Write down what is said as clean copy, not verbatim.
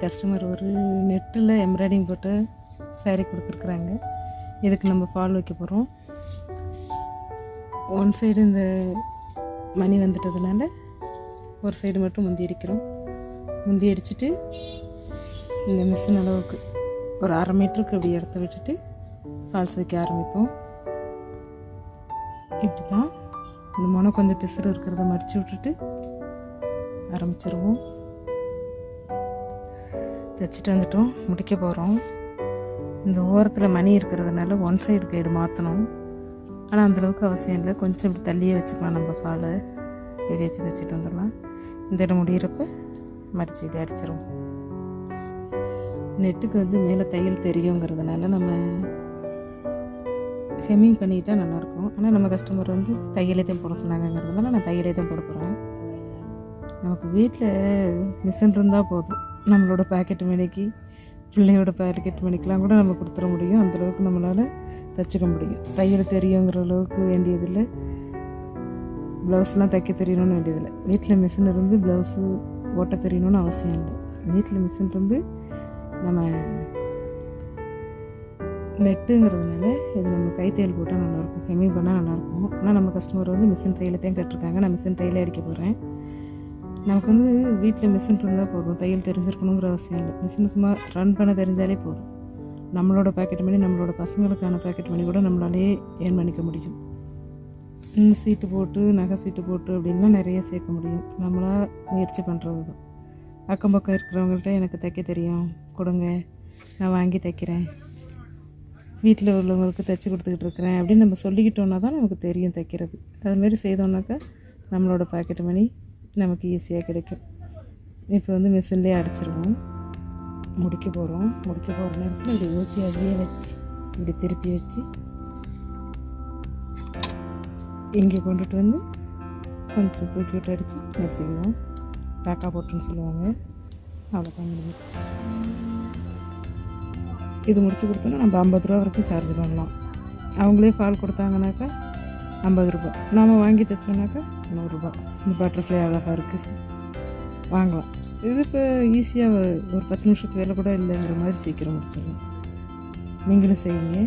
Customer ஒரு நெட்டில் embroidering போட்டு சாரீ கொடுத்துருக்குறாங்க. இதுக்கு நம்ம ஃபால் வைக்க போகிறோம். ஒன் சைடு இந்த மணி வந்துட்டதுனால ஒரு சைடு மட்டும் முந்தி அடிக்கிறோம். முந்தி அடிச்சுட்டு இந்த மிஷின் அளவுக்கு ஒரு 1/2 மீட்டருக்கு இப்படி இடத்த விட்டுட்டு ஃபால்ஸ் வைக்க ஆரம்பிப்போம். இப்படி தான் இந்த முனை கொஞ்சம் பிசுறு இருக்கிறத மடித்து விட்டுட்டு ஆரம்பிச்சிருவோம். தைச்சிட்டு வந்துட்டோம், முடிக்க போகிறோம். இந்த ஓரத்தில் மணி இருக்கிறதுனால ஒன் சைடு கைடு மாற்றணும். ஆனால் அந்தளவுக்கு அவசியம் இல்லை, கொஞ்சம் இப்படி தள்ளியே வச்சுக்கலாம். நம்ம ஃபாலை இப்படி வச்சு தைச்சிட்டு வந்துடலாம். இந்த இடம் முடிகிறப்ப மடித்து இப்படி அடிச்சிருவோம். நெட்டுக்கு வந்து மேலே தையல் தெரியுங்கிறதுனால நம்ம ஹெம்மிங் பண்ணிக்கிட்டால் நல்லாயிருக்கும். ஆனால் நம்ம கஸ்டமர் வந்து தையலே தான் போட சொன்னாங்கிறதுனால நான் தையலே தான் போட போகிறேன். நமக்கு வீட்டில் மிஷின் இருந்தால் போதும். நம்மளோட பாக்கெட் மணிக்கு, பிள்ளையோட பாக்கெட் மணிக்கெலாம் கூட நம்ம கொடுத்துட முடியும். அந்தளவுக்கு நம்மளால் தைச்சிக்க முடியும். தையல் தெரியுங்கிற அளவுக்கு வேண்டியதில்லை, ப்ளவுஸ்லாம் தைக்க தெரியணும்னு வேண்டியதில்லை. வீட்டில் மிஷின் இருந்து ப்ளவுஸு ஓட்ட தெரியணும்னு அவசியம் இல்லை. வீட்டில் மிஷின் இருந்து நம்ம நெட்டுங்கிறதுனால இது நம்ம கை தையல் போட்டால் நல்லாயிருக்கும், ஹெம்மிங் பண்ணால் நல்லாயிருக்கும். ஆனால் நம்ம கஸ்டமர் வந்து மிஷின் தையலையும் கேட்டிருக்காங்க. நான் மிஷின் தையலே அடிக்க போகிறேன். நமக்கு வந்து வீட்டில் மிஷின் இருந்தால் போதும், தையல் தெரிஞ்சிருக்கணுங்கிற அவசியம் இல்லை. மிஷின் சும்மா ரன் பண்ண தெரிஞ்சாலே போதும். நம்மளோட பாக்கெட் மணி, நம்மளோட பசங்களுக்கான பாக்கெட் மணி கூட நம்மளாலே ஏர்ன் பண்ணிக்க முடியும். சீட்டு போட்டு, நகை சீட்டு போட்டு அப்படின்லாம் நிறைய சேர்க்க முடியும். நம்மளாக முயற்சி பண்ணுறது தான். அக்கம் பக்கம் இருக்கிறவங்கள்ட்ட எனக்கு தைக்க தெரியும், கொடுங்க, நான் வாங்கி தைக்கிறேன், வீட்டில் உள்ளவங்களுக்கு தைச்சி கொடுத்துக்கிட்டு இருக்கிறேன் அப்படின்னு நம்ம சொல்லிக்கிட்டோன்னா தான் நமக்கு தெரியும் தைக்கிறது. அதுமாரி செய்தோம்னாக்கா நம்மளோட பாக்கெட் மணி நமக்கு ஈஸியாக கிடைக்கும். இப்போ வந்து மிஷின்லேயே அடிச்சிருவோம். முடிக்க போகிற நேரத்தில் இப்படி ஊசி அதிலே வச்சு இப்படி திருப்பி வச்சு இங்கே கொண்டுட்டு வந்து கொஞ்சம் தூக்கி விட்டு அடித்து நிறுத்திக்குவோம். பேக்கா போட்டுன்னு சொல்லுவாங்க. அவ்வளோதான், முடிஞ்சிருச்சு. இது முடிச்சு கொடுத்தோன்னா நம்ம 50 ரூபா வரைக்கும் சார்ஜ் பண்ணலாம். அவங்களே ஃபால் கொடுத்தாங்கனாக்கா 50 ரூபா, நாம் வாங்கி தைச்சோன்னாக்கா 100 ரூபா. இந்த பட்டர்ஃப்ளை அழகாக இருக்குது, வாங்கலாம். இது இப்போ ஈஸியாக ஒரு 10 நிமிஷத்து வேலை கூட இல்லைங்கிற மாதிரி சீக்கிரம் முடிச்சிடலாம். நீங்களும் செய்யுங்க.